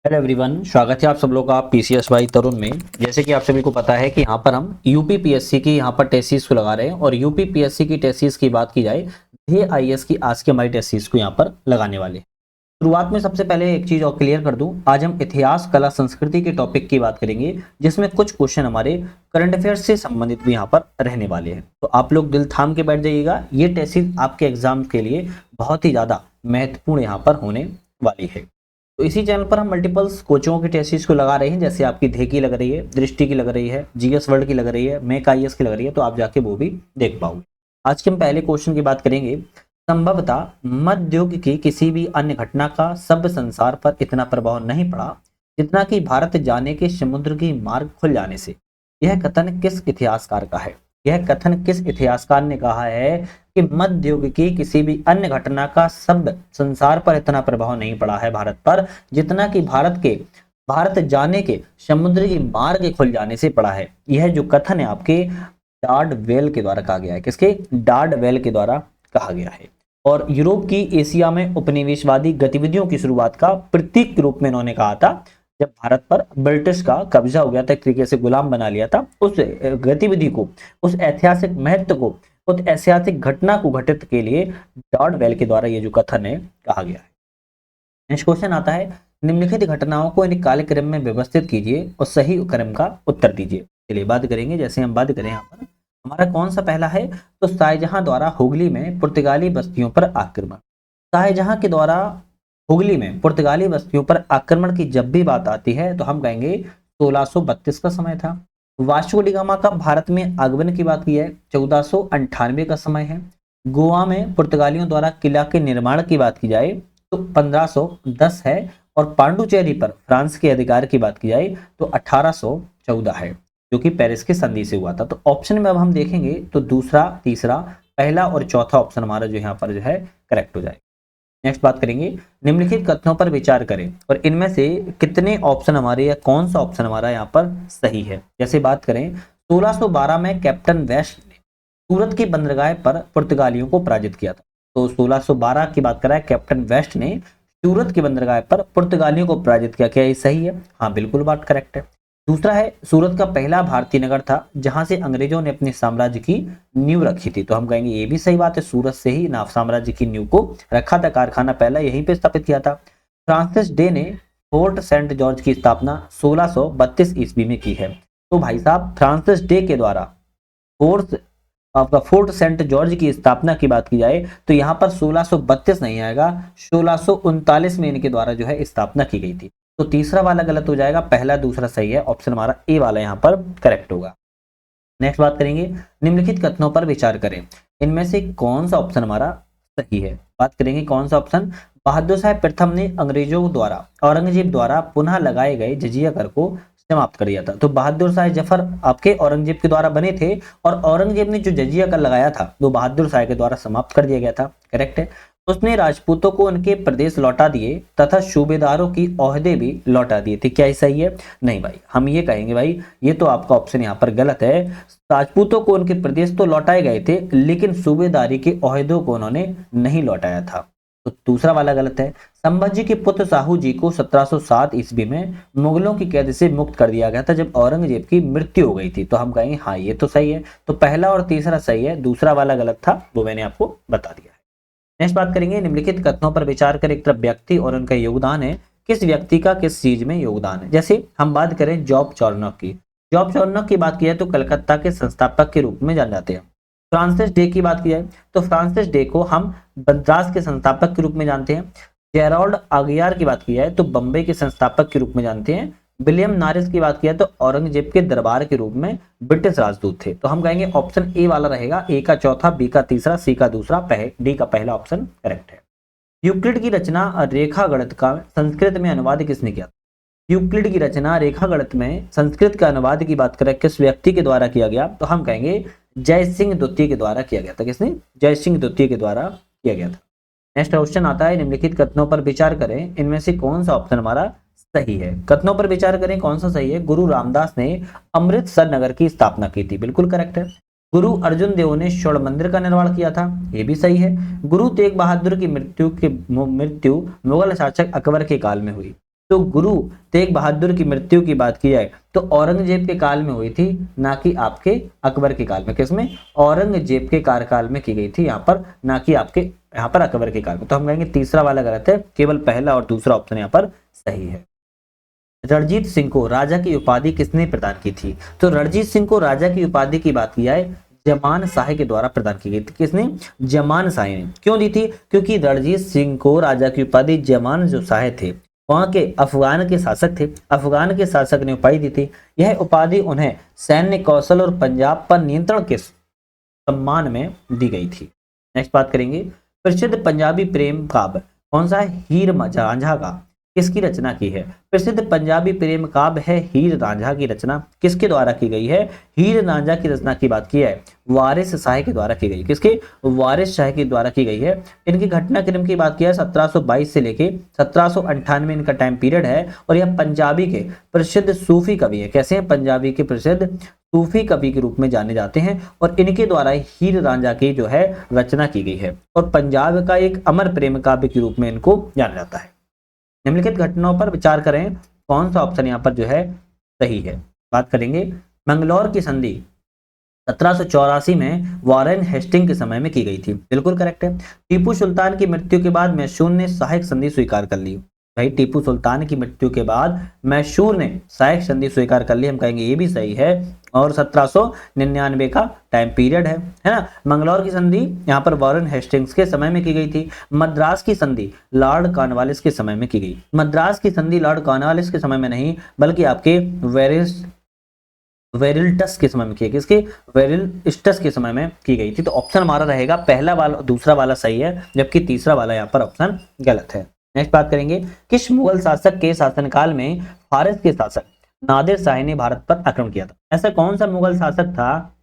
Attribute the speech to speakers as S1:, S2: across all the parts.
S1: Hello everyone, स्वागत है आप सब लोग का पीसीएस बाई तरुण में। जैसे कि आप सभी को पता है कि यहाँ पर हम यूपीपीएससी की यहाँ पर टेस्ट सीरीज को लगा रहे हैं और यूपीपीएससी की टेस्ट सीरीज की बात की जाए, ये आईएएस की आज की हमारी टेस्ट सीरीज को यहाँ पर लगाने वाले हैं। शुरुआत में सबसे पहले एक चीज और क्लियर कर दूं, आज हम इतिहास, कला, संस्कृति के टॉपिक की बात करेंगे, जिसमें कुछ क्वेश्चन हमारे करंट अफेयर्स से संबंधित भी यहाँ पर रहने वाले हैं। तो आप लोग दिल थाम के बैठ जाइएगा, ये टेस्ट सीरीज आपके एग्जाम के लिए बहुत ही ज्यादा महत्वपूर्ण यहाँ पर होने वाली है। तो इसी चैनल पर हम मल्टीपल्स कोचिंगों की टेस्ट सीरीज को लगा रहे हैं, जैसे आपकी धे की लग रही है, दृष्टि की लग रही है, जीएस वर्ल्ड की लग रही है, मैक आईएएस की लग रही है, तो आप जाके वो भी देख पाओगे। आज के हम पहले क्वेश्चन की बात करेंगे। संभवतः मध्य युग की किसी भी अन्य घटना का सभ्य संसार पर इतना प्रभाव नहीं पड़ा जितना कि भारत जाने के समुद्र की मार्ग खुल जाने से। यह कथन किस इतिहासकार का है? यह कथन किस इतिहासकार ने कहा है कि मध्य युग की किसी भी अन्य घटना का सभ्य संसार पर इतना प्रभाव नहीं पड़ा है भारत पर जितना कि भारत जाने के समुद्र की मार्ग खुल जाने से पड़ा है। यह जो कथन है आपके डार्डवेल के द्वारा कहा गया है। किसके? डार्डवेल के द्वारा कहा गया है। और यूरोप की एशिया में उपनिवेशवादी गतिविधियों की शुरुआत का प्रतीक के रूप में इन्होंने कहा था, जब भारत पर ब्रिटिश का कब्जा हो गया था, एक तरीके से गुलाम बना लिया था, उस गतिविधि को, उस ऐतिहासिक महत्व को, उस ऐतिहासिक घटना को घटित के लिए डार्डवेल के द्वारा ये जो कथन है कहा गया है। नेक्स्ट क्वेश्चन आता है, निम्नलिखित घटनाओं को इन कालक्रम में व्यवस्थित कीजिए और सही क्रम का उत्तर दीजिए। चलिए बात करेंगे। जैसे हम बात करें यहाँ पर हमारा कौन सा पहला है, तो शाहजहां द्वारा हुगली में पुर्तगाली बस्तियों पर आक्रमण। शाहजहां के द्वारा हुगली में पुर्तगाली बस्तियों पर आक्रमण की जब भी बात आती है तो हम कहेंगे 1632 का समय था। वास्को डी गामा का भारत में आगमन की बात की है, 1498 का समय है। गोवा में पुर्तगालियों द्वारा किला के निर्माण की बात की जाए तो 1510 है। और पांडुचेरी पर फ्रांस के अधिकार की बात की जाए तो 1814 है, जो कि पेरिस की संधि से हुआ था। तो ऑप्शन में अब हम देखेंगे तो दूसरा, तीसरा, पहला और चौथा ऑप्शन हमारा जो यहाँ पर जो है करेक्ट हो जाएगा। नेक्स्ट बात करेंगे, निम्नलिखित कथनों पर विचार करें और इनमें से कितने ऑप्शन हमारे या कौन सा ऑप्शन हमारा यहाँ पर सही है। जैसे बात करें, 1612 में कैप्टन वेस्ट ने सूरत की बंदरगाह पर पुर्तगालियों को पराजित किया था। तो 1612 की बात करें, कैप्टन वेस्ट ने सूरत की बंदरगाह पर पुर्तगालियों को पराजित किया। क्या ये सही है? हाँ, बिल्कुल बात करेक्ट है। दूसरा है, सूरत का पहला भारतीय नगर था जहां से अंग्रेजों ने अपने साम्राज्य की नींव रखी थी। तो हम कहेंगे ये भी सही बात है, सूरत से ही साम्राज्य की नींव को रखा था, कारखाना पहला यहीं पे स्थापित किया था। फ्रांसिस डे ने फोर्ट सेंट जॉर्ज की स्थापना 1632 ईस्वी में की है। तो भाई साहब, फ्रांसिस डे के द्वारा फोर्ट सेंट जॉर्ज की स्थापना की बात की जाए तो यहाँ पर 1632 नहीं आएगा, 1639 में इनके द्वारा जो है स्थापना की गई थी। तो तीसरा वाला गलत हो जाएगा, पहला दूसरा सही है, ऑप्शन हमारा ए वाला यहाँ पर करेक्ट होगा। नेक्स्ट बात करेंगे, निम्नलिखित कथनों पर विचार करें, इनमें से कौन सा ऑप्शन हमारा सही है। बात करेंगे कौन सा ऑप्शन, बहादुर शाह प्रथम ने अंग्रेजों द्वारा, औरंगजेब द्वारा पुनः लगाए गए जजिया कर को समाप्त कर दिया था। तो बहादुर शाह जफर आपके औरंगजेब के द्वारा बने थे और औरंगजेब ने जो जजिया कर लगाया था वो बहादुर शाह के द्वारा समाप्त कर दिया गया था। करेक्ट है। उसने राजपूतों को उनके प्रदेश लौटा दिए तथा सूबेदारों की ओहदे भी लौटा दिए थे। क्या ये सही है? नहीं भाई, हम ये कहेंगे भाई ये तो आपका ऑप्शन यहाँ पर गलत है। राजपूतों को उनके प्रदेश तो लौटाए गए थे लेकिन सूबेदारी के ओहदों को उन्होंने नहीं लौटाया था। तो दूसरा वाला गलत है। संभाजी के पुत्र साहू जी को 1707 ईस्वी में मुगलों की कैद से मुक्त कर दिया गया था जब औरंगजेब की मृत्यु हो गई थी। तो हम कहेंगे हाँ ये तो सही है। तो पहला और तीसरा सही है, दूसरा वाला गलत था, वो मैंने आपको बता दिया है। नेक्स्ट बात करेंगे, निम्नलिखित कथनों पर विचार कर, एक तरफ व्यक्ति और उनका योगदान है, किस व्यक्ति का किस चीज में योगदान है। जैसे हम बात करें जॉब चॉर्नॉक की, जॉब चॉर्नॉक की बात की जाए तो कलकत्ता के संस्थापक के रूप में जाने जाते हैं। फ्रांसिस डे की बात की जाए तो फ्रांसिस डे को हम मद्रास के संस्थापक के रूप में जानते हैं। जेराल्ड आगियार की बात की जाए तो बम्बई के संस्थापक के रूप में जानते हैं। विलियम नारिस की बात की जाए तो औरंगजेब के दरबार के रूप में ब्रिटिश राजदूत थे। तो हम कहेंगे ऑप्शन ए वाला रहेगा, ए का चौथा, बी का तीसरा, सी का दूसरा, डी का पहला ऑप्शन करेक्ट है। यूक्लिड की रचना रेखा गणित का संस्कृत में अनुवाद किसने किया? यूक्लिड की रचना रेखा गणित में संस्कृत का अनुवाद की बात करें किस व्यक्ति के द्वारा किया गया तो हम कहेंगे जय सिंह द्वितीय के द्वारा किया गया था। किसने? जय सिंह द्वितीय के द्वारा किया गया था। नेक्स्ट क्वेश्चन आता है, निम्नलिखित कथनों पर विचार करें, इनमें से कौन सा ऑप्शन हमारा सही है। कथनों पर विचार करें कौन सा सही है। गुरु रामदास ने अमृतसर नगर की स्थापना की थी, बिल्कुल करेक्ट है। गुरु अर्जुन देव ने स्वर्ण मंदिर का निर्माण किया था, ये भी सही है। गुरु तेग बहादुर की मृत्यु मुगल शासक अकबर के काल में हुई। तो गुरु तेग बहादुर की मृत्यु की बात की जाए तो औरंगजेब के काल में हुई थी, ना कि आपके अकबर के काल में। किसमें? औरंगजेब के कार्यकाल में की गई थी यहाँ पर, ना कि आपके यहाँ पर अकबर के काल में। तो हम कहेंगे तीसरा वाला गलत है, केवल पहला और दूसरा ऑप्शन यहाँ पर सही है। रणजीत सिंह को राजा की उपाधि किसने प्रदान की थी? तो रणजीत सिंह को राजा की उपाधि की बात की जाए, जमान शाह के द्वारा प्रदान की गई थी। किसने? जमान शाह ने। क्यों दी थी? क्योंकि रणजीत सिंह को राजा की उपाधि जमान जो शाह थे, वहां के अफगान के शासक थे, अफगान के शासक ने उपाधि दी थी। यह उपाधि उन्हें सैन्य कौशल और पंजाब पर नियंत्रण के सम्मान में दी गई थी। नेक्स्ट बात करेंगे, प्रसिद्ध पंजाबी प्रेम काव्य कौन सा है? हीर रांझा का किसकी रचना की है? प्रसिद्ध पंजाबी प्रेम काव्य है हीर रांझा की रचना किसके द्वारा की गई है? हीर रांझा की रचना की बात की है वारिस शाह के द्वारा की गई। किसके? वारिस शाह के द्वारा की गई है। इनकी घटनाक्रम की बात की है 1722 से लेके 1798 इनका टाइम पीरियड है, और यह पंजाबी के प्रसिद्ध सूफी कवि है। कैसे हैं? पंजाबी के प्रसिद्ध सूफी कवि के रूप में जाने जाते हैं, और इनके द्वारा हीर रांझा की जो है रचना की गई है, और पंजाब का एक अमर प्रेम काव्य के रूप में इनको जाना जाता है। निम्नलिखित घटनाओं पर विचार करें, कौन सा ऑप्शन यहाँ पर जो है सही है। बात करेंगे, मंगलौर की संधि 1784 में वॉरेन हेस्टिंग के समय में की गई थी। बिल्कुल करेक्ट है। टीपू सुल्तान की मृत्यु के बाद मैसूर ने सहायक संधि स्वीकार कर ली। भाई टीपू सुल्तान की मृत्यु के बाद मैसूर ने सहायक संधि स्वीकार कर ली, हम कहेंगे ये भी सही है, और 1799 का टाइम पीरियड है ना। मंगलौर की संधि यहाँ पर वॉरेन हेस्टिंग्स के समय में की गई थी। मद्रास की संधि लॉर्ड कॉर्नवालिस के समय में की गई। मद्रास की संधि लॉर्ड कॉर्नवालिस के समय में नहीं, बल्कि आपके वेरिल्टस के समय में की। किसके? वेरिल्टस के समय में की गई थी। तो ऑप्शन हमारा रहेगा पहला वाला, दूसरा वाला सही है, जबकि तीसरा वाला यहाँ पर ऑप्शन गलत है। नेक्स्ट बात करेंगे, किस मुगल शासक के शासनकाल में फारस के शासक नादिर शाह ने भारत पर आक्रमण किया था? ऐसा कौन सा मुगल शासक था,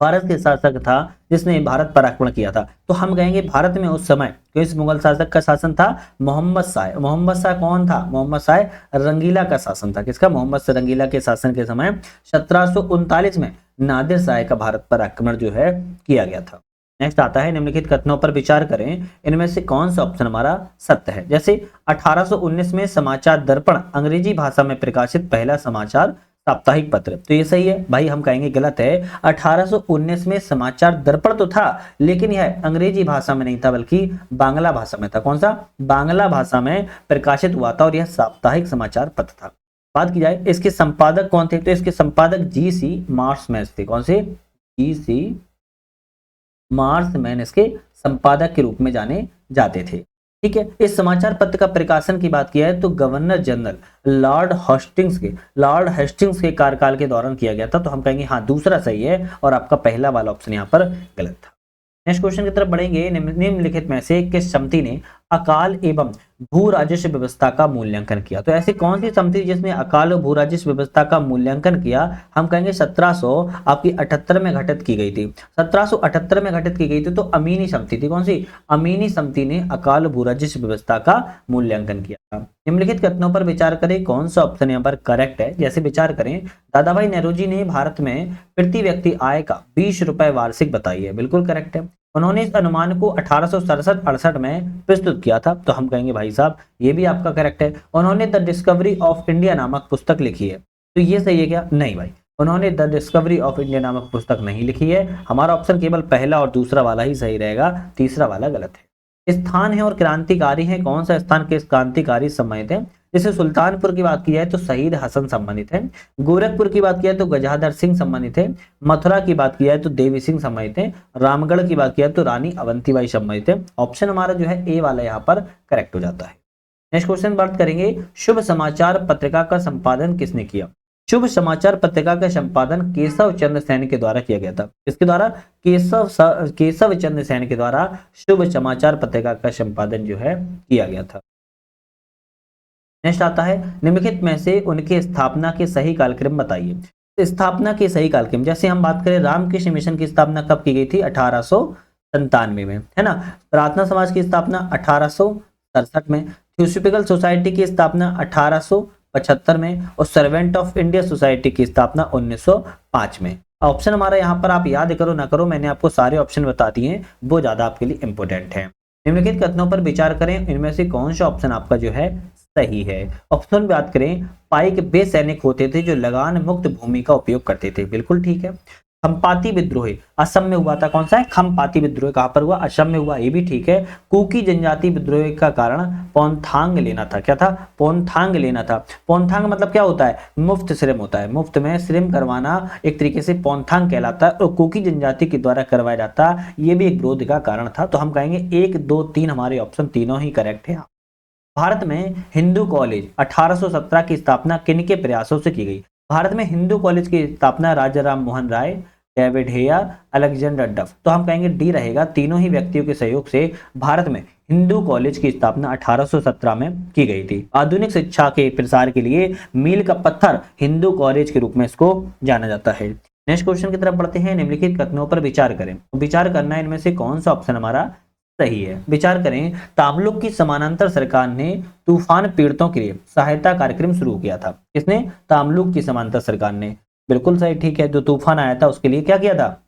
S1: फारस के शासक था, जिसने भारत पर आक्रमण किया था? तो हम कहेंगे भारत में उस समय किस मुगल शासक का शासन था? मोहम्मद शाह। मोहम्मद शाह कौन था? मोहम्मद शाह रंगीला का शासन था। किसका? मोहम्मद शाह रंगीला के शासन के समय 1739 में नादिर शाह का भारत पर आक्रमण जो है किया गया था। नेक्स्ट आता है, निम्नलिखित कथनों पर विचार करें, इनमें से कौन सा ऑप्शन हमारा सत्य है? जैसे 1819 में समाचार दर्पण अंग्रेजी भाषा में प्रकाशित पहला समाचार साप्ताहिक पत्र, तो ये सही है। भाई हम कहेंगे गलत है। 1819 में समाचार दर्पण तो था, लेकिन यह अंग्रेजी भाषा में नहीं था, बल्कि बांग्ला भाषा में था। कौन सा? बांग्ला भाषा में प्रकाशित हुआ था, और यह साप्ताहिक समाचार पत्र था। बात की जाए इसके संपादक कौन थे, तो इसके संपादक जीसी मार्शमैन थे। कौन से? जीसी मार्शमैन इसके संपादक के रूप में जाने जाते थे। ठीक है। इस समाचार पत्र का प्रकाशन की बात किया है तो गवर्नर जनरल लॉर्ड हेस्टिंग्स के कार्यकाल के दौरान किया गया था। तो हम कहेंगे हाँ दूसरा सही है, और आपका पहला वाला ऑप्शन यहाँ पर गलत था। नेक्स्ट क्वेश्चन की तरफ बढ़ेंगे। निम्नलिखित में से किस समिति ने अकाल एवं भू राजस्व व्यवस्था का मूल्यांकन किया? तो ऐसी कौन सी समिति जिसने अकाल और भू राजस्व व्यवस्था का मूल्यांकन किया? हम कहेंगे 1778 में गठित की गई थी। 1778 में गठित की गई थी, तो अमीनी समिति थी। कौन सी? अमीनी समिति ने अकाल भू राजस्व व्यवस्था का मूल्यांकन किया था। निम्नलिखित कथनों पर विचार करें, कौन सा ऑप्शन यहाँ पर करेक्ट है? जैसे विचार करें, दादा भाई नेहरू जी ने भारत में प्रति व्यक्ति आय का 20 रुपए वार्षिक बताई है। बिल्कुल करेक्ट है। उन्होंने इस अनुमान को 1867-68 में प्रस्तुत किया था। तो हम कहेंगे भाई साहब ये भी आपका करेक्ट है। उन्होंने द डिस्कवरी ऑफ इंडिया नामक पुस्तक लिखी है। तो ये सही है क्या? नहीं भाई, उन्होंने द डिस्कवरी ऑफ इंडिया नामक पुस्तक नहीं लिखी है। हमारा ऑप्शन केवल पहला और दूसरा वाला ही सही रहेगा, तीसरा वाला गलत है। स्थान है और क्रांतिकारी है, कौन सा स्थान के क्रांतिकारी सम्मानित है? जैसे सुल्तानपुर की बात की जाए तो शहीद हसन सम्मानित है। गोरखपुर की बात की जाए तो गजाधर सिंह सम्मानित है। मथुरा की बात की जाए तो देवी सिंह सम्मानित है। रामगढ़ की बात की जाए तो रानी अवंतीबाई सम्मानित है। ऑप्शन हमारा जो है ए वाला यहाँ पर करेक्ट हो जाता है। नेक्स्ट क्वेश्चन बात करेंगे, शुभ समाचार पत्रिका का संपादन किसने किया? शुभ समाचार पत्रिका का संपादन केशव चंद्र सैन के द्वारा किया गया था। किसके द्वारा? केशव चंद्र सैन के द्वारा शुभ समाचार पत्रिका का संपादन जो है किया गया था। नेक्स्ट आता है, निम्नलिखित में से उनके स्थापना के सही कालक्रम बताइए। स्थापना के सही कालक्रम, जैसे हम बात करें रामकृष्ण मिशन की स्थापना कब की गई थी? 1897 में, है ना। प्रार्थना समाज की स्थापना 1867 में। थियोसॉफिकल सोसाइटी की स्थापना 1875 में, और सर्वेंट ऑफ इंडिया सोसाइटी की स्थापना 1905 में। ऑप्शन हमारा यहाँ पर आप याद करो ना करो, मैंने आपको सारे ऑप्शन बता दिए, वो ज्यादा आपके लिए इंपोर्टेंट है। निम्नलिखित कथनों पर विचार करें, इनमें से कौन सा ऑप्शन आपका जो है सही है। ऑप्शन में बात करें, पाइक वे सैनिक होते थे जो लगान मुक्त भूमि का उपयोग करते थे, बिल्कुल ठीक है। खम्पाती विद्रोह असम में हुआ था, कौन सा है, खम्पाती विद्रोह कहां पर हुआ, असम में हुआ, ये भी ठीक है। कुकी जनजाति विद्रोह का कारण पोंथांग लेना था, क्या था, पोंथांग लेना था। पोंथांग मतलब क्या होता है, मुफ्त श्रम होता है, मुफ्त में श्रम करवाना एक तरीके से पोंथांग कहलाता है, और कुकी जनजाति के द्वारा करवाया जाता, ये भी एक विरोध का कारण था। तो हम कहेंगे 1 2 3 हमारे ऑप्शन तीनों ही करेक्ट है। भारत में हिंदू कॉलेज 1817 की स्थापना किनके प्रयासों से की गई। भारत में हिंदू कॉलेज की स्थापना राजा Ram Mohan Roy, David Hare, Alexander डफ। तो हम कहेंगे डी रहेगा, तीनों ही व्यक्तियों के सहयोग से भारत में हिंदू कॉलेज की स्थापना 1817 में की गई थी। आधुनिक शिक्षा के प्रसार के लिए मील का पत्थर हिंदू कॉलेज के रूप में इसको जाना जाता है। नेक्स्ट क्वेश्चन की तरफ बढ़ते हैं। निम्नलिखित कथनों पर विचार करें। विचार करना है इनमें से कौन सा ऑप्शन हमारा सही है। विचार करें, तामलुक की समानांतर सरकार ने तूफान पीड़ितों के लिए सहायता कार्यक्रम शुरू किया था। किसने, तामलुक की समानांतर सरकार ने, बिल्कुल सही, ठीक है। जो तूफान आया था उसके लिए क्या किया था,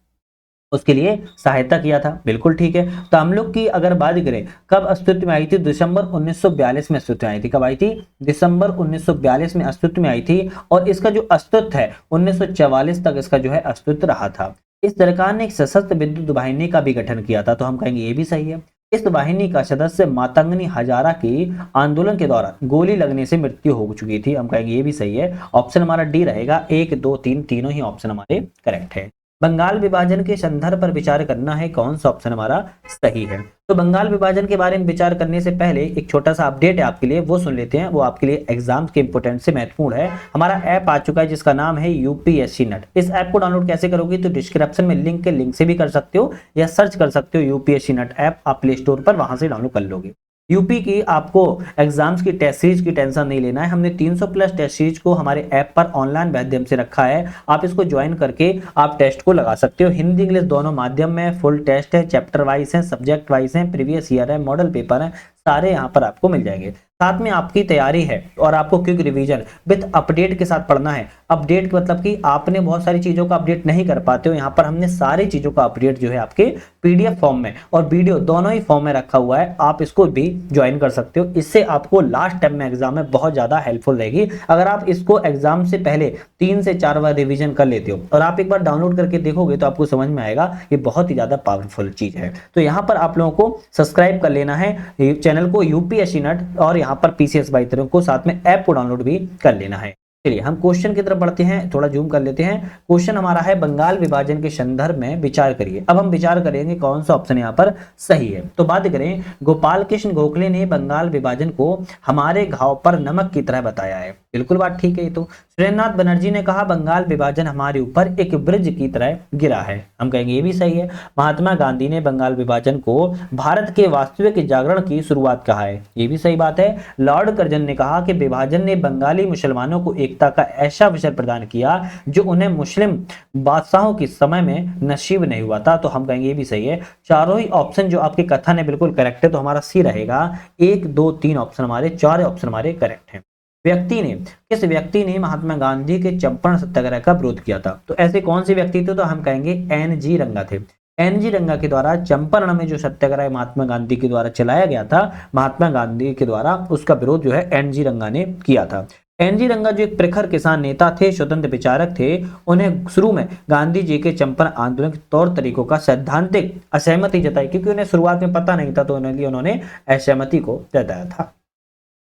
S1: उसके लिए सहायता किया था, बिल्कुल ठीक है। तामलुक की अगर बात करें कब अस्तित्व में आई थी, दिसंबर 1942 में अस्तित्व में आई थी। कब आई थी, दिसंबर 1942 में अस्तित्व में आई थी, और इसका जो अस्तित्व है 1944 तक इसका जो है अस्तित्व रहा था। इस सरकार ने एक सशस्त्र विद्युत वाहिनी का भी गठन किया था, तो हम कहेंगे ये भी सही है। इस वाहिनी का सदस्य मातंगनी हजारा की आंदोलन के दौरान गोली लगने से मृत्यु हो चुकी थी, हम कहेंगे ये भी सही है। ऑप्शन हमारा डी रहेगा, 1 2 3 तीनों ही ऑप्शन हमारे करेक्ट है। बंगाल विभाजन के संदर्भ पर विचार करना है, कौन सा ऑप्शन हमारा सही है। तो बंगाल विभाजन के बारे में विचार करने से पहले एक छोटा सा अपडेट है आपके लिए, वो सुन लेते हैं। वो आपके लिए एग्जाम के इंपोर्टेंट से महत्वपूर्ण है। हमारा ऐप आ चुका है जिसका नाम है यूपीएससी नेट। इस ऐप को डाउनलोड कैसे करोगे, तो डिस्क्रिप्शन में लिंक के लिंक से भी कर सकते हो, या सर्च कर सकते हो यूपीएससी नेट ऐप, आप प्ले स्टोर पर वहां से डाउनलोड कर लोगे। यूपी की आपको एग्जाम्स की टेस्ट सीरीज की टेंशन नहीं लेना है। हमने 300 प्लस टेस्ट सीरीज को हमारे ऐप पर ऑनलाइन माध्यम से रखा है। आप इसको ज्वाइन करके आप टेस्ट को लगा सकते हो। हिंदी इंग्लिश दोनों माध्यम में फुल टेस्ट है, चैप्टर वाइज है, सब्जेक्ट वाइज है, प्रीवियस ईयर है, मॉडल पेपर है, सारे यहाँ पर आपको मिल जाएंगे। साथ में आपकी तैयारी है और आपको क्विक रिवीजन विद अपडेट के साथ पढ़ना है। अपडेट मतलब कि आपने बहुत सारी चीजों का अपडेट नहीं कर पाते हो, यहाँ पर हमने सारी चीजों का अपडेट जो है आपके पीडीएफ फॉर्म में और वीडियो दोनों ही फॉर्म में रखा हुआ है। आप इसको भी ज्वाइन कर सकते हो। इससे आपको लास्ट टाइम में एग्जाम में बहुत ज्यादा हेल्पफुल रहेगी। अगर आप इसको एग्जाम से पहले 3 से 4 बार रिवीजन कर लेते हो और आप एक बार डाउनलोड करके देखोगे तो आपको समझ में आएगा ये बहुत ही ज्यादा पावरफुल चीज है। तो यहाँ पर आप लोगों को सब्सक्राइब कर लेना है चैनल को यूपीएससी नेट, और यहाँ पर पीसीएस बाई तरह को साथ में ऐप को डाउनलोड भी कर लेना है। चलिए हम क्वेश्चन की तरफ बढ़ते हैं, थोड़ा जूम कर लेते हैं। क्वेश्चन हमारा है बंगाल विभाजन के संदर्भ में विचार करिए। अब हम विचार करेंगे कौन सा ऑप्शन यहाँ पर सही है। तो बात करें, गोपाल कृष्ण गोखले ने बंगाल विभाजन को हमारे घाव पर नमक की तरह बताया है, बिल्कुल बात ठीक है। तो सुरेंद्रनाथ बनर्जी ने कहा बंगाल विभाजन हमारे ऊपर एक ब्रिज की तरह गिरा है, हम कहेंगे ये भी सही है। महात्मा गांधी ने बंगाल विभाजन को भारत के वास्तविक जागरण की शुरुआत कहा है, ये भी सही बात है। लॉर्ड कर्जन ने कहा कि विभाजन ने बंगाली मुसलमानों को एकता का ऐसा अवसर प्रदान किया जो उन्हें मुस्लिम बादशाहों के समय में नसीब नहीं हुआ था, तो हम कहेंगे ये भी सही है। चारों ही ऑप्शन जो आपके कथन है बिल्कुल करेक्ट है, तो हमारा सी रहेगा। 1 2 3 ऑप्शन हमारे, 4 ऑप्शन हमारे करेक्ट है। किस व्यक्ति ने महात्मा गांधी के चंपारण सत्याग्रह का विरोध किया था, तो ऐसे कौन से व्यक्ति थे, तो हम कहेंगे एन.जी. रंगा थे। एन.जी. रंगा के द्वारा चंपारण में जो सत्याग्रह महात्मा गांधी के द्वारा चलाया गया था, महात्मा गांधी के द्वारा उसका विरोध जो है एन.जी. रंगा ने किया था। एन.जी. रंगा जो एक प्रखर किसान नेता थे, स्वतंत्र विचारक थे, उन्हें शुरू में गांधी जी के चंपारण आंदोलन के तौर तरीकों का सैद्धांतिक असहमति जताई, क्योंकि उन्हें शुरुआत में पता नहीं था, तो उन्होंने असहमति को जताया था।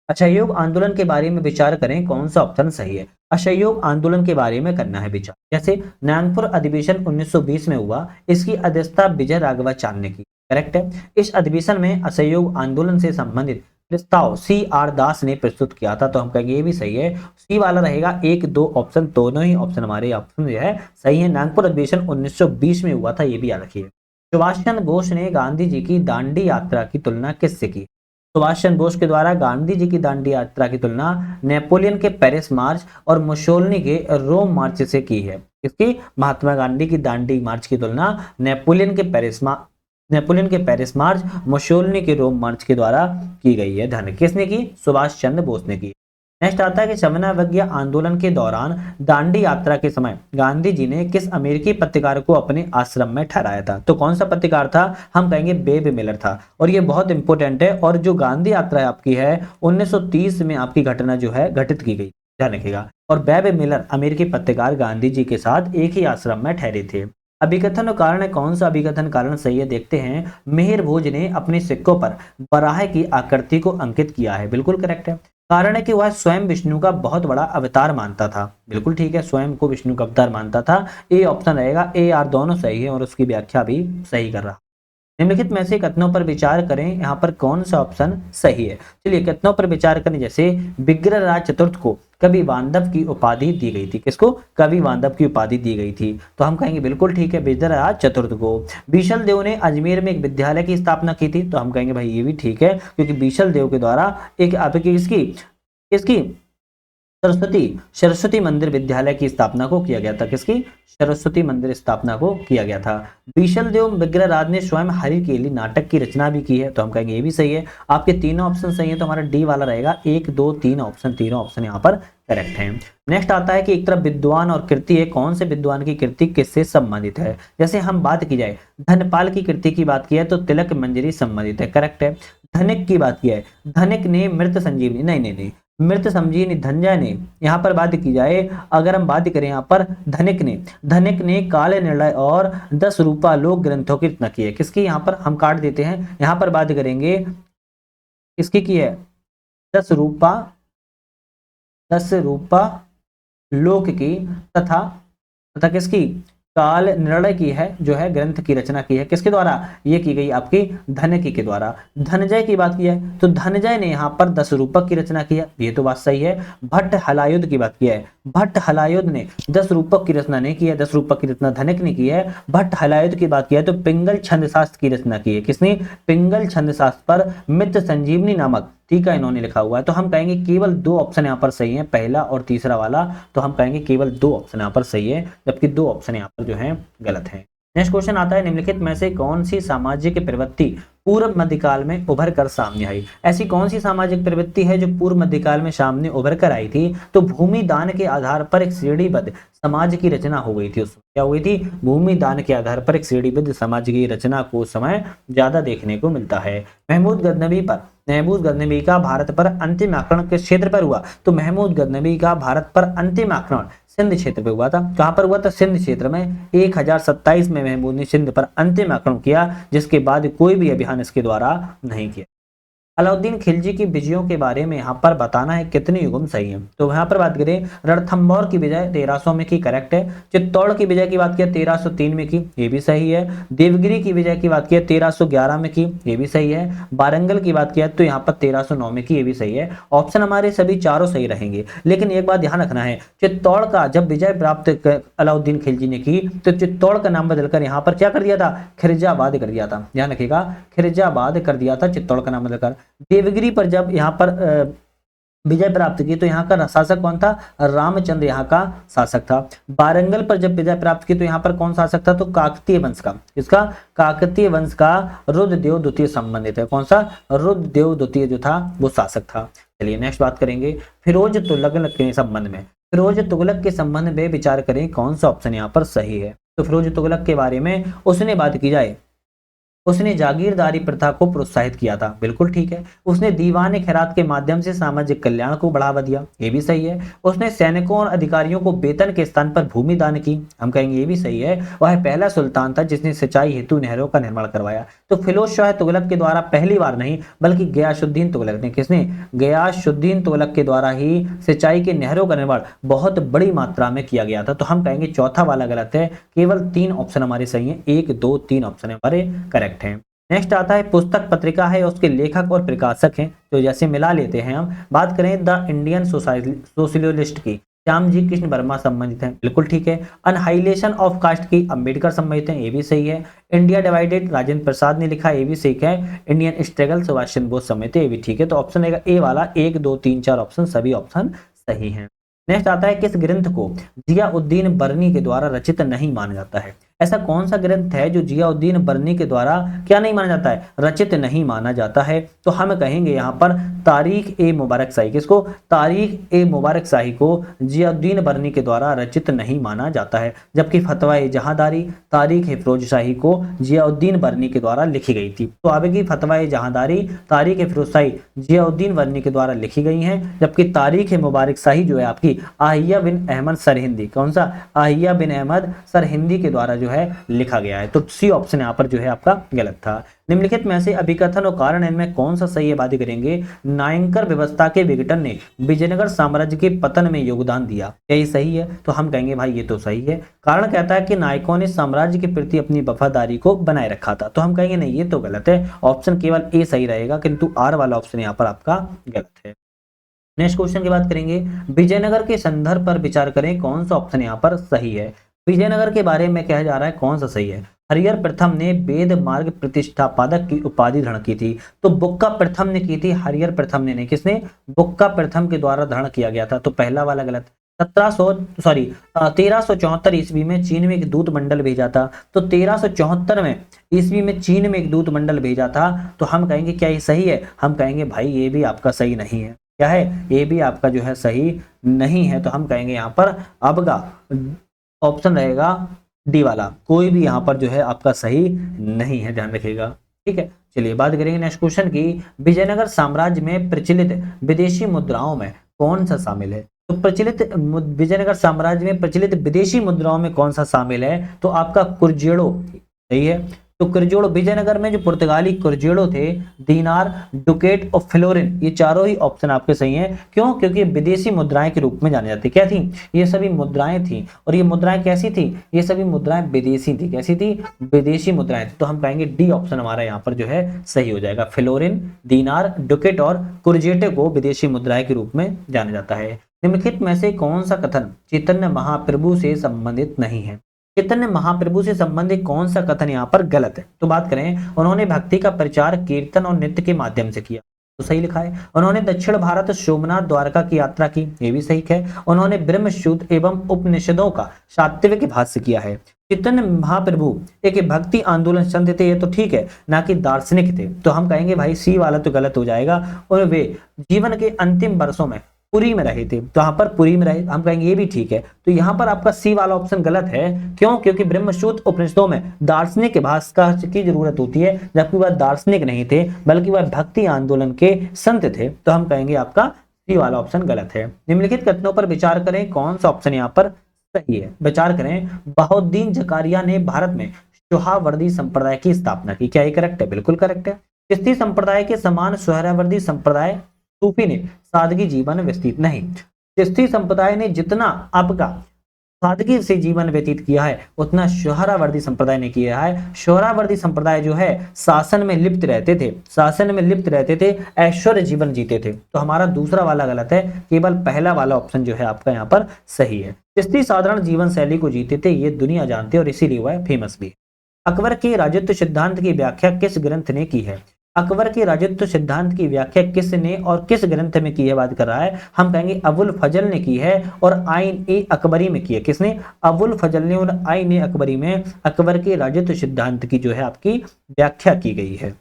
S1: असहयोग आंदोलन के बारे में विचार करें, कौन सा ऑप्शन सही है। असहयोग आंदोलन के बारे में करना है विचार। जैसे नागपुर अधिवेशन 1920 में हुआ, इसकी अध्यक्षता विजय राघवाचार्य ने की, करेक्ट है। इस अधिवेशन में असहयोग आंदोलन से संबंधित प्रस्ताव C.R. दास ने प्रस्तुत किया था, तो हम कहेंगे ये भी सही है। सी वाला रहेगा। 1 2 ऑप्शन, दोनों ही ऑप्शन हमारे ऑप्शन जो है सही है। नागपुर अधिवेशन 1920 में हुआ था, ये भी याद रखिए। सुभाष चंद्र बोस ने गांधी जी की दांडी यात्रा की तुलना किससे की। सुभाष चंद्र बोस के द्वारा गांधी जी की दांडी यात्रा की तुलना नेपोलियन के पेरिस मार्च और मुसोलिनी के रोम मार्च से की है। इसकी महात्मा गांधी की दांडी मार्च की तुलना नेपोलियन के पेरिस मार्च, मुसोलिनी के रोम मार्च के द्वारा की गई है। धन किसने की, सुभाष चंद्र बोस ने की। नेक्स्ट आता है कि समन्वय आंदोलन के दौरान दांडी यात्रा के समय गांधी जी ने किस अमेरिकी पत्रकार को अपने आश्रम में ठहराया था? तो कौन सा पत्रकार था? हम कहेंगे बेब मिलर था। और ये बहुत इंपॉर्टेंट है। और जो गांधी यात्रा आपकी है 1930 में आपकी घटना जो है घटित की गई, ध्यान रखिएगा। और बेब मिलर अमेरिकी पत्रकार गांधी जी के साथ एक ही आश्रम में ठहरे थे। अभिकथन और कारण है, कौन सा अभिकथन कारण सही है देखते हैं। मेहर भोज ने अपने सिक्कों पर वराह की आकृति को अंकित किया है, बिल्कुल करेक्ट है। कारण है कि वह स्वयं विष्णु का बहुत बड़ा अवतार मानता था, बिल्कुल ठीक है, स्वयं को विष्णु का अवतार मानता था। ए ऑप्शन रहेगा, ए आर दोनों सही है और उसकी व्याख्या भी सही कर रहा। निम्नलिखित में से कथनों पर विचार करें, यहाँ पर कौन सा ऑप्शन सही है। चलिए कथनों पर विचार करें। जैसे विग्रहराज चतुर्थ को कवि बांधव की उपाधि दी गई थी, किसको? कवि बांधव की उपाधि दी गई थी, तो हम कहेंगे बिल्कुल ठीक है, विग्रहराज चतुर्थ को। बीशल देव ने अजमेर में एक विद्यालय की स्थापना की थी, तो हम कहेंगे भाई ये भी ठीक है, क्योंकि बीशल देव के द्वारा एक आपकी इसकी इसकी सरस्वती मंदिर विद्यालय की स्थापना को किया गया था। किसकी? सरस्वती मंदिर स्थापना को किया गया था। बीशल देव विग्रहराज ने स्वयं हरिकेली नाटक की रचना भी की है, तो हम कहेंगे ये भी सही है। आपके तीनों ऑप्शन सही है, तो हमारा डी वाला रहेगा। 1 2 3 ऑप्शन, तीनों ऑप्शन यहाँ पर करेक्ट है। नेक्स्ट आता है कि एक तरफ विद्वान और कृति है, कौन से विद्वान की कृति किससे संबंधित है? जैसे हम बात की जाए धनपाल की कृति की बात की है तो तिलक मंजरी संबंधित है, करेक्ट है। धनिक की बात की है, धनिक ने मृत संजीवनी, नहीं, मृत संजीवनी धनंजय ने। यहाँ पर बात की जाए, अगर हम बात करें यहाँ पर धनिक ने काल निर्णय और 10 रूपा लोक ग्रंथों की रचना की है। किसकी? यहाँ पर हम काट देते हैं, यहाँ पर बात करेंगे किसकी की है? 10 रूपा लोक की तथा किसकी? काल निर्णय की है, जो है ग्रंथ की रचना की है। किसके द्वारा? ये की गई आपकी धनकी के द्वारा। धनंजय की बात की है तो धनंजय ने यहाँ पर 10 रूपक की रचना की है, ये तो बात सही है। भट्ट हलायुध की बात की है, भट्ट हलायुध ने 10 रूपक की रचना नहीं की है, 10 रूपक की रचना धनिक ने की है। भट्ट हलायुध की बात की है तो पिंगल छंद शास्त्र की रचना की है। किसने? पिंगल छंद शास्त्र पर मित्र संजीवनी नामक टीका इन्होंने लिखा हुआ है। तो हम कहेंगे केवल 2 ऑप्शन यहाँ पर सही है, पहला और तीसरा वाला। तो हम कहेंगे केवल 2 ऑप्शन यहाँ पर सही है, जबकि 2 ऑप्शन यहाँ पर जो है गलत है। नेक्स्ट क्वेश्चन आता है, निम्नलिखित में से कौन सी सामाजिक प्रवृत्ति पूर्व मध्यकाल में उभर कर सामने आई? ऐसी कौन सी सामाजिक प्रवृत्ति है जो पूर्व मध्यकाल में सामने उभर कर आई थी? तो भूमि दान के आधार पर एक श्रेणीबद्ध समाज की रचना हो गई थी। उसमें क्या हुई थी? भूमि दान के आधार पर एक श्रेणीबद्ध समाज की रचना को समय ज्यादा देखने को मिलता है। महमूद गजनवी का भारत पर अंतिम आक्रमण किस क्षेत्र पर हुआ? तो महमूद गजनवी का भारत पर अंतिम आक्रमण सिंध क्षेत्र पे हुआ था। कहां पर हुआ था? सिंध क्षेत्र में। 1027 में महमूद ने सिंध पर अंतिम आक्रमण किया, जिसके बाद कोई भी अभियान इसके द्वारा नहीं किया। अलाउद्दीन खिलजी की विजयों के बारे में यहाँ पर बताना है कितने युगम सही है। तो यहाँ पर बात करें, रणथंभौर की विजय 1300 में की, करेक्ट है। चित्तौड़ की विजय की बात किया 1303 में की, ये भी सही है। देवगिरी की विजय की बात किया 1311 में की, ये भी सही है। वारंगल की बात किया तो यहाँ पर 1309 में की, ये भी सही है। ऑप्शन हमारे सभी चारों सही रहेंगे, लेकिन एक बात ध्यान रखना है, चित्तौड़ का जब विजय प्राप्त अलाउद्दीन खिलजी ने की तो चित्तौड़ का नाम बदलकर यहाँ पर क्या कर दिया था? खिरजाबाद कर दिया था। ध्यान रखिएगा, खिरजाबाद कर दिया था चित्तौड़ का नाम बदलकर। देवगिरी पर जब यहाँ पर विजय प्राप्त की तो यहाँ का शासक कौन था? रामचंद्र यहाँ का शासक था। वारंगल पर जब विजय प्राप्त की तो यहाँ पर कौन शासक था? तो काकतीय वंश का, इसका काकतीय वंश का रुद्रदेव द्वितीय संबंधित है। कौन सा? रुद्रदेव द्वितीय जो था वो शासक था। चलिए नेक्स्ट बात करेंगे फिरोज तुगलक के संबंध में। फिरोज तुगलक के संबंध में विचार करें कौन सा ऑप्शन यहाँ पर सही है। तो फिरोज तुगलक के बारे में उसने बात की जाए, उसने जागीरदारी प्रथा को प्रोत्साहित किया था, बिल्कुल ठीक है। उसने दीवान खैरात के माध्यम से सामाजिक कल्याण को बढ़ावा दिया, ये भी सही है। उसने सैनिकों और अधिकारियों को वेतन के स्थान पर भूमि दान की, हम कहेंगे ये भी सही है। वह पहला सुल्तान था जिसने सिंचाई हेतु नहरों का निर्माण करवाया। तो फिरोज शाह तुगलक के द्वारा पहली बार नहीं बल्कि गयासुद्दीन तुगलक ने, किसने? गयासुद्दीन तुगलक के द्वारा ही सिंचाई के नहरों का निर्माण बहुत बड़ी मात्रा में किया गया था। तो हम कहेंगे चौथा वाला गलत है, केवल 3 ऑप्शन हमारे सही है, 1 2 3 ऑप्शन हमारे करेक्ट है। नेक्स्ट आता है पुस्तक पत्रिका है, उसके लेखक और प्रकाशक हैं, तो जैसे मिला लेते हैं हम। बात करें द इंडियन सोशलिस्ट की, श्यामजी कृष्ण वर्मा संबंधित हैं, बिल्कुल ठीक है। अनहाइलेशन ऑफ कास्ट की अंबेडकर संबंधित हैं, ये भी सही है। इंडिया डिवाइडेड राजेंद्र प्रसाद ने लिखा, ये भी सही है। इंडियन स्ट्रगल सुभाष चंद्र बोस संबंधित है, ये भी ठीक है। तो ऑप्शन रहेगा ए वाला, 1 2 3 4 ऑप्शन सभी ऑप्शन सही हैं। नेक्स्ट आता है किस ग्रंथ को जियाउद्दीन बरनी के द्वारा रचित नहीं माना जाता है? ऐसा कौन सा ग्रंथ है जो जियाउद्दीन बर्नी के द्वारा क्या नहीं माना जाता है, रचित नहीं माना जाता है? तो हम कहेंगे यहाँ पर तारीख ए मुबारक शाही। किसको? तारीख ए मुबारक शाही को जियाउद्दीन बर्नी के द्वारा रचित नहीं माना जाता है। जबकि फतवा ए जहांदारी तारीख ए फिरोज शाही को जियाउद्दीन बर्नी के द्वारा लिखी गई थी। तो आगे फतवा ए जहांदारी तारीख ए फिरोज शाही जियाउद्दीन बर्नी के द्वारा लिखी गई हैं, जबकि तारीख ए मुबारक शाही जो है आपकी आहिया बिन अहमद सरहिंदी, कौन सा? आहिया बिन अहमद सरहिंदी के द्वारा जो है लिखा गया है। तो सी ऑप्शन यहाँ पर जो है आपका गलत था। निम्नलिखित में से अभिकथन और कारण इनमें कौन सा सही है, बात करेंगे। नायंकर व्यवस्था के विघटन ने विजयनगर साम्राज्य के पतन में योगदान दिया, क्या ये सही है? तो हम कहेंगे भाई ये तो सही है। कारण कहता है कि नायकों ने साम्राज्य के प्रति अपनी वफादारी को बनाए रखा था, तो हम कहेंगे नहीं ये तो गलत है, ऑप्शन केवल ए सही रहेगा, किंतु आर वाला ऑप्शन यहाँ पर आपका गलत है। नेक्स्ट क्वेश्चन की बात करेंगे, विजयनगर के संदर्भ पर विचार करें, कौन सा ऑप्शन यहाँ पर सही है? विजयनगर के बारे में कहा जा रहा है, कौन सा सही है? हरिहर प्रथम ने वेद मार्ग प्रतिष्ठापादक की उपाधि धारण की थी, तो बुक्का प्रथम ने की थी, हरिहर प्रथम ने नहीं। किसने? बुक्का प्रथम के द्वारा धारण किया गया था, तो पहला वाला गलत। 1374 ईस्वी में चीन में एक दूत मंडल भेजा था, तो 1374 में ईस्वी में चीन में एक दूत मंडल भेजा था, तो हम कहेंगे क्या ये सही है? हम कहेंगे भाई ये भी आपका सही नहीं है। क्या है? ये भी आपका जो है सही नहीं है, तो हम कहेंगे यहाँ पर आपका ऑप्शन रहेगा डी वाला, कोई भी यहाँ पर जो है आपका सही नहीं है, ध्यान रखिएगा। ठीक है, चलिए बात करेंगे नेक्स्ट क्वेश्चन की, विजयनगर साम्राज्य में प्रचलित विदेशी मुद्राओं में कौन सा शामिल है? तो प्रचलित विजयनगर साम्राज्य में प्रचलित विदेशी मुद्राओं में कौन सा शामिल है? तो आपका कुर्जेड़ो सही है। तो कुर्जेड़ो, विजयनगर में जो पुर्तगाली कुर्जेड़ो थे, दीनार, डुकेट और फ्लोरिन, ये चारों ही ऑप्शन आपके सही हैं। क्यों? क्योंकि विदेशी मुद्राएं के रूप में जाने जाती। क्या थी? ये सभी मुद्राएं थी, और ये मुद्राएं कैसी थी? ये सभी मुद्राएं विदेशी थी। कैसी थी? विदेशी मुद्राएं थी। तो हम कहेंगे डी ऑप्शन हमारा यहाँ पर जो है सही हो जाएगा। फ्लोरिन, दीनार, डुकेट और कुर्जेटे को विदेशी मुद्राएं के रूप में जाना जाता है। निम्नलिखित में से कौन सा कथन चैतन्य महाप्रभु से संबंधित नहीं है? चैतन्य महाप्रभु से संबंधित कौन सा कथन यहाँ पर गलत है? तो बात करें, उन्होंने भक्ति का प्रचार कीर्तन और नृत्य के माध्यम से किया, तो सही लिखा है। उन्होंने दक्षिण भारत सोमनाथ द्वारका की यात्रा की, ये भी सही है। उन्होंने ब्रह्मसूत्र एवं उपनिषदों का सात्विक भाष्य किया है। चैतन्य महाप्रभु एक भक्ति आंदोलन संत थे, ये तो ठीक है, ना कि दार्शनिक थे, तो हम कहेंगे भाई सी वाला तो गलत हो जाएगा। और वे जीवन के अंतिम वर्षों में पुरी में रहे थे, तो यहाँ पर पुरी में रहे, हम कहेंगे ये भी ठीक है। तो यहाँ पर आपका सी वाला ऑप्शन गलत है। क्यों? क्योंकि ब्रह्मसूत्र उपनिषदों में दार्शनिक भाष्य की जरूरत होती है, जबकि वह दार्शनिक नहीं थे, बल्कि वह भक्ति आंदोलन के संत थे, तो हम कहेंगे आपका सी वाला ऑप्शन गलत है। निम्नलिखित कथनों पर विचार करें, कौन सा ऑप्शन यहाँ पर सही है? विचार करें, बहाउद्दीन जकारिया ने भारत में सोहरावर्दी संप्रदाय की स्थापना की, क्या ये करेक्ट है? बिल्कुल करेक्ट है। चिश्ती संप्रदाय के समान सोहरावर्दी संप्रदाय सूफी ने सादगी जीवन व्यतीत नहीं। चिश्ती संप्रदाय ने जितना आपका सादगी से जीवन व्यतीत किया है, उतना सोहरावर्दी संप्रदाय ने किया है। सोहरावर्दी संप्रदाय जो है शासन में लिप्त रहते थे, शासन में लिप्त रहते थे, ऐश्वर्य जीवन जीते थे, तो हमारा दूसरा वाला गलत है, केवल पहला वाला ऑप्शन जो है आपका यहाँ पर सही है। चिश्ती साधारण जीवन शैली को जीते थे, ये दुनिया जानती है, और इसीलिए वह फेमस भी। अकबर के राजत्व सिद्धांत की व्याख्या किस ग्रंथ ने की है? अकबर के राजत्व सिद्धांत की व्याख्या किसने और किस ग्रंथ में की है, बात कर रहा है। हम कहेंगे अबुल फजल ने की है, और आइन ए अकबरी में की है। किसने? अबुल फजल ने, और आइन ए अकबरी में अकबर के राजत्व सिद्धांत की जो है आपकी व्याख्या की गई है।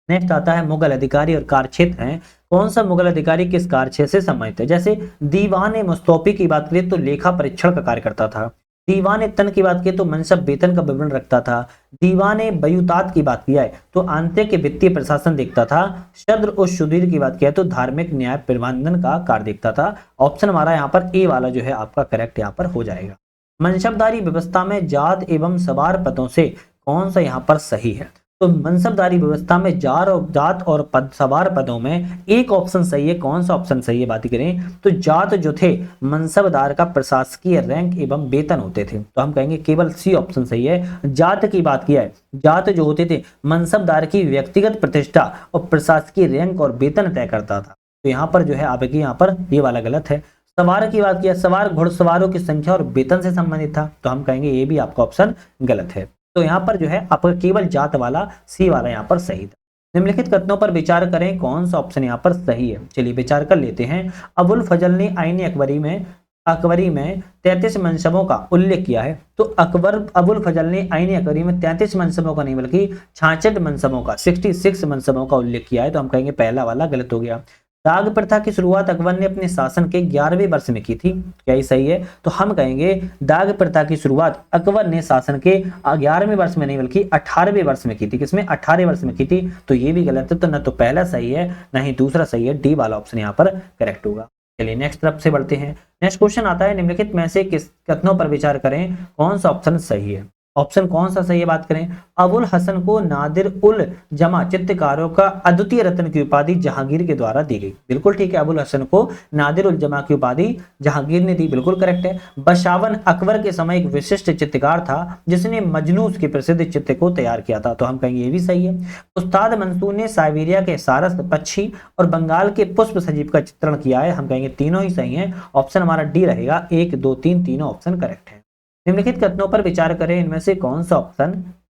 S1: नेक्स्ट आता है मुगल अधिकारी और कार्यक्षेत्र हैं, कौन सा मुगल अधिकारी किस कार्यक्षेत्र से संबंधित है? जैसे दीवान मुस्तौफी की बात करें तो लेखा परीक्षण का कार्य करता था। दीवान तन की बात करें तो मनसब वेतन का विवरण रखता था। दीवान बयूतात की बात किया है तो आंतरिक के वित्तीय प्रशासन देखता था। शद्र और शुदीर की बात किया है तो धार्मिक न्याय प्रबंधन का कार्य देखता था। ऑप्शन हमारा यहाँ पर ए वाला जो है आपका करेक्ट यहाँ पर हो जाएगा। मनसबदारी व्यवस्था में जात एवं सवार पदों से कौन सा यहाँ पर सही है? तो मनसबदारी व्यवस्था में जात और पद सवार पदों में एक ऑप्शन सही है। कौन सा ऑप्शन सही है बात करें तो जात जो थे मनसबदार का प्रशासकीय रैंक एवं वेतन होते थे, तो हम कहेंगे केवल सी ऑप्शन सही है। जात की बात किया है, जात जो होते थे मनसबदार की व्यक्तिगत प्रतिष्ठा और प्रशासकीय रैंक और वेतन तय करता था, तो यहाँ पर जो है आपकी यहाँ पर ये वाला गलत है। सवार की बात किया, सवार घुड़सवारों की संख्या और वेतन से संबंधित था, तो हम कहेंगे ये भी आपका ऑप्शन गलत है। तो यहाँ पर जो है आपका केवल जात वाला सी वाला यहाँ पर सही था। निम्नलिखित कथनों पर विचार करें, कौन सा ऑप्शन यहाँ पर सही है? चलिए विचार कर लेते हैं। अबुल फजल ने आईन अकबरी में अकबरी में 33 मनसबों का उल्लेख किया है। तो अकबर अबुल फजल ने आईन अकबरी में 33 मनसबों का नहीं बल्कि 66 मनसबों का 66 मनसबों का उल्लेख किया है। तो हम कहेंगे पहला वाला गलत हो गया। दाग प्रथा की शुरुआत अकबर ने अपने शासन के 11वें वर्ष में की थी। क्या ये सही है? तो हम कहेंगे दाग प्रथा की शुरुआत अकबर ने शासन के 11वें वर्ष में नहीं बल्कि 18वें वर्ष में की थी। किसमें? 18वें वर्ष में की थी। तो ये भी गलत है। तो न तो पहला सही है न ही दूसरा सही है। डी वाला ऑप्शन यहाँ पर करेक्ट होगा। चलिए नेक्स्ट तरफ से बढ़ते हैं। नेक्स्ट क्वेश्चन आता है, निम्नलिखित में से किस कथनों पर विचार करें, कौन सा ऑप्शन सही है? ऑप्शन कौन सा सही है बात करें। अबुल हसन को नादिर उल जमा चित्रकारों का अद्वितीय रत्न की उपाधि जहांगीर के द्वारा दी गई। बिल्कुल ठीक है, अबुल हसन को नादिर उल जमा की उपाधि जहांगीर ने दी। बिल्कुल करेक्ट है। बशावन अकबर के समय एक विशिष्ट चित्रकार था जिसने मजनूस के प्रसिद्ध चित्र को तैयार किया था। तो हम कहेंगे ये भी सही है। उस्ताद मंसूर ने साइबेरिया के सारस पक्षी और बंगाल के पुष्प सजीव का चित्रण किया है। हम कहेंगे तीनों ही सही है। ऑप्शन हमारा डी रहेगा। 1 2 3 तीनों ऑप्शन करेक्ट है। निम्नलिखित कथनों पर विचार करें, इनमें से कौन सा ऑप्शन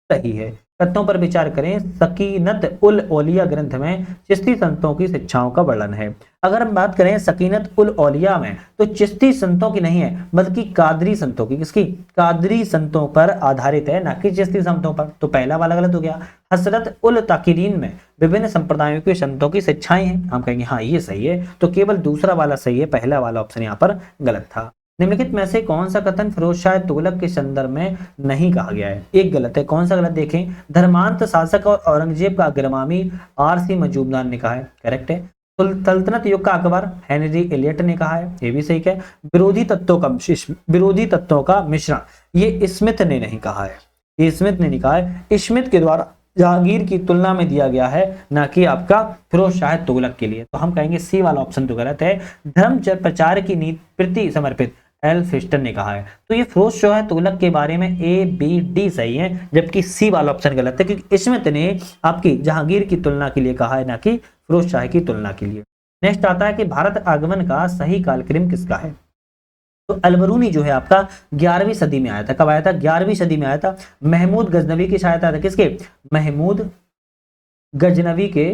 S1: सही है? कथनों पर विचार करें। सकीनत उल औलिया ग्रंथ में चिश्ती संतों की शिक्षाओं का वर्णन है। अगर हम बात करें सकीनत उल औलिया में, तो चिश्ती संतों की नहीं है बल्कि कादरी संतों की। किसकी? कादरी संतों पर आधारित है, ना कि चिश्ती संतों पर। तो पहला वाला गलत हो गया। हसरत उल ताकिरीन में विभिन्न संप्रदायों के संतों की शिक्षाएं हैं। हम कहेंगे हाँ ये सही है। तो केवल दूसरा वाला सही है, पहला वाला ऑप्शन यहाँ पर गलत था। निम्नलिखित में से कौन सा कथन फिरोज शाह तुगलक के संदर्भ में नहीं कहा गया है? एक गलत है। कौन सा गलत देखें। धर्मांत शासक और औरंगजेब का अग्रगामी आरसी मजूमदार ने कहा है। करेक्ट है। सल्तनत युग का अकबर हेनरी एलियट ने कहा है। ये भी सही है। विरोधी तत्वों का मिश्रण, ये स्मिथ ने नहीं कहा है। ये स्मिथ ने नहीं कहा है। स्मिथ के द्वारा जहांगीर की तुलना में दिया गया है, ना कि आपका फिरोज शाह तुगलक के लिए। तो हम कहेंगे सी वाला ऑप्शन तो गलत है। धर्म प्रचार की नीति प्रति समर्पित एल फिस्टन ने कहा है। तो ये फिरोज शाह तुगलक के बारे में ए बी डी सही है, जबकि सी वाला ऑप्शन गलत है, क्योंकि स्मिथ ने आपकी जहांगीर की तुलना के लिए कहा है, ना कि फिरोज शाह की तुलना के लिए। नेक्स्ट आता है कि भारत आगमन का सही कालक्रम किसका है? तो अलबरूनी जो है आपका 11वीं सदी में आया था। कब आया था? 11वीं सदी में आया था। महमूद गजनवी की सहायता था। किसके? महमूद गजनवी के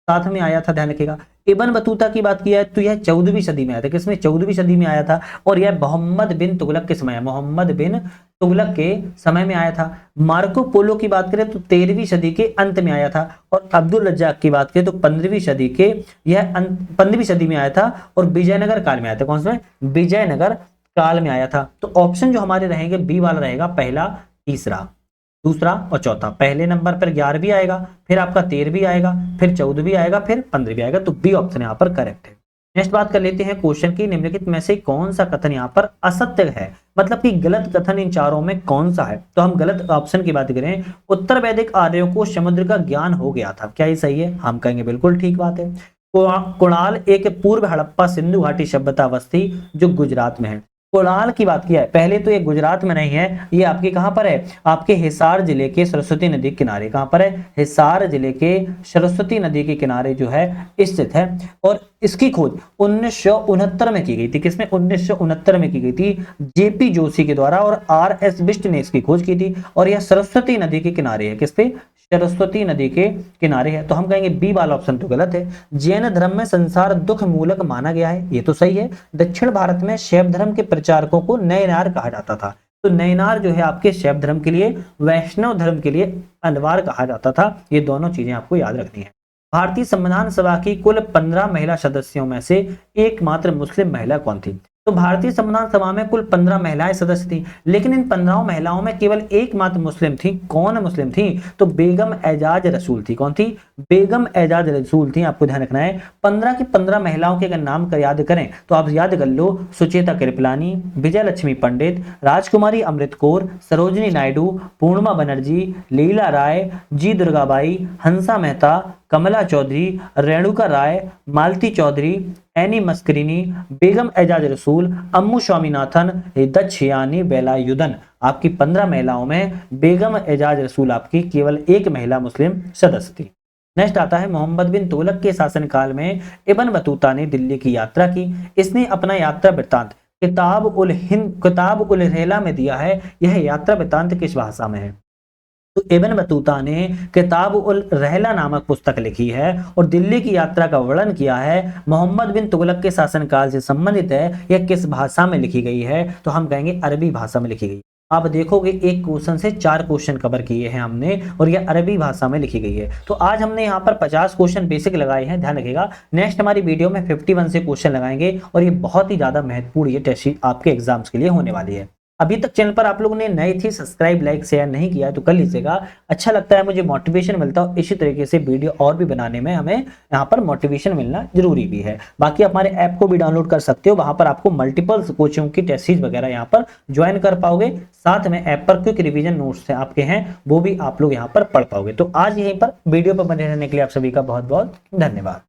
S1: साथ में आया था। ध्यान रखिएगा। इब्न बतूता की बात किया है तो यह 14वीं सदी में आया था। किसमें? 14वीं सदी में आया था। और यह मोहम्मद बिन तुगलक के समय, मोहम्मद बिन तुगलक के समय में आया था। मार्को पोलो की बात करें तो 13वीं सदी के अंत में आया था। और अब्दुल रज्जाक की बात करें तो 15वीं सदी में आया था और विजयनगर काल में आया था। कौन सा? विजयनगर काल में आया था। तो ऑप्शन जो हमारे रहेंगे बी वाला रहेगा, पहला, तीसरा, दूसरा और चौथा। पहले नंबर पर 11वीं आएगा, फिर आपका 13वीं आएगा, फिर 14वीं आएगा, फिर 15वीं आएगा। तो बी ऑप्शन यहाँ पर करेक्ट है। नेक्स्ट बात कर लेते हैं क्वेश्चन की, निम्नलिखित में से कौन सा कथन यहाँ पर असत्य है, मतलब कि गलत कथन इन चारों में कौन सा है? तो हम गलत ऑप्शन की बात करें। उत्तर वैदिक आर्यों को समुद्र का ज्ञान हो गया था। क्या ये सही है? हम कहेंगे बिल्कुल ठीक बात है। कुणाल एक पूर्व हड़प्पा सिंधु घाटी सभ्यता बस्ती जो गुजरात में है। कुणाल की बात किया है, पहले तो ये गुजरात में नहीं है, ये आपके कहां पर है? आपके हिसार जिले के सरस्वती नदी के किनारे। कहां पर है? हिसार जिले के सरस्वती नदी के किनारे जो है स्थित है। और इसकी खोज 1969 में की गई थी। किसमें? 1969 में की गई थी, जेपी जोशी के द्वारा, और आर.एस. बिष्ट ने इसकी खोज की थी। और यह सरस्वती नदी के किनारे है। किस पे? सरस्वती नदी के किनारे है। तो हम कहेंगे बी वाला ऑप्शन तो गलत है। जैन धर्म में संसार दुख मूलक माना गया है। ये तो सही है। दक्षिण भारत में शैव धर्म के प्रचारकों को नयनार कहा जाता था। तो नयनार जो है आपके शैव धर्म के लिए, वैष्णव धर्म के लिए अनवार कहा जाता था। ये दोनों चीजें आपको याद रखनी है। भारतीय संविधान सभा की कुल 15 महिला सदस्यों में से एकमात्र मुस्लिम महिला कौन थी? तो भारतीय संविधान सभा में कुल 15 महिलाएं सदस्य थी, लेकिन इन 15 महिलाओं में केवल एकमात्र मुस्लिम थी। कौन मुस्लिम थी? तो बेगम एजाज रसूल थी। कौन थी? बेगम एजाज रसूल थी। आपको ध्यान रखना है। 15 की 15 महिलाओं के अगर नाम कर याद करें तो आप याद कर लो, सुचेता कृपलानी, विजय लक्ष्मी पंडित, राजकुमारी अमृत कौर, सरोजनी नायडू, पूर्णिमा बनर्जी, लीला राय, जी दुर्गाबाई, हंसा मेहता, कमला चौधरी, रेणुका राय, मालती चौधरी, एनी मस्करिनी, बेगम एजाज रसूल, अम्मू स्वामीनाथन, दक्षयानी वेलायुधन। आपकी 15 महिलाओं में बेगम एजाज रसूल आपकी केवल एक महिला मुस्लिम सदस्य थी। नेक्स्ट आता है, मोहम्मद बिन तुगलक के शासनकाल में इब्न बतूता ने दिल्ली की यात्रा की। इसने अपना यात्रा वृत्तांत किताब उल रेहला में दिया है। यह यात्रा वृत्तांत किस भाषा में है? तो इब्न बतूता ने किताब उल रहला नामक पुस्तक लिखी है और दिल्ली की यात्रा का वर्णन किया है। मोहम्मद बिन तुगलक के शासनकाल से संबंधित है। यह किस भाषा में लिखी गई है? तो हम कहेंगे अरबी भाषा में लिखी गई। आप देखोगे एक क्वेश्चन से 4 क्वेश्चन कवर किए हैं हमने और ये अरबी भाषा में लिखी गई है। तो आज हमने यहाँ पर 50 क्वेश्चन बेसिक लगाए हैं, ध्यान रखिएगा। नेक्स्ट हमारी वीडियो में 51 से क्वेश्चन लगाएंगे और ये बहुत ही ज्यादा महत्वपूर्ण ये टेस्ट आपके एग्जाम्स के लिए होने वाली है। अभी तक चैनल पर आप लोगों ने नए थे, सब्सक्राइब लाइक शेयर नहीं किया है तो कर लीजिएगा। अच्छा लगता है, मुझे मोटिवेशन मिलता है। इसी तरीके से वीडियो और भी बनाने में हमें यहाँ पर मोटिवेशन मिलना जरूरी भी है। बाकी हमारे ऐप को भी डाउनलोड कर सकते हो, वहां पर आपको मल्टीपल कोचिंग की टेस्ट सीरीज वगैरह यहाँ पर ज्वाइन कर पाओगे। साथ में ऐप पर क्विक रिवीजन नोट्स आपके हैं, वो भी आप लोग यहाँ पर पढ़ पाओगे। तो आज यहीं पर वीडियो पर बने रहने के लिए आप सभी का बहुत बहुत धन्यवाद।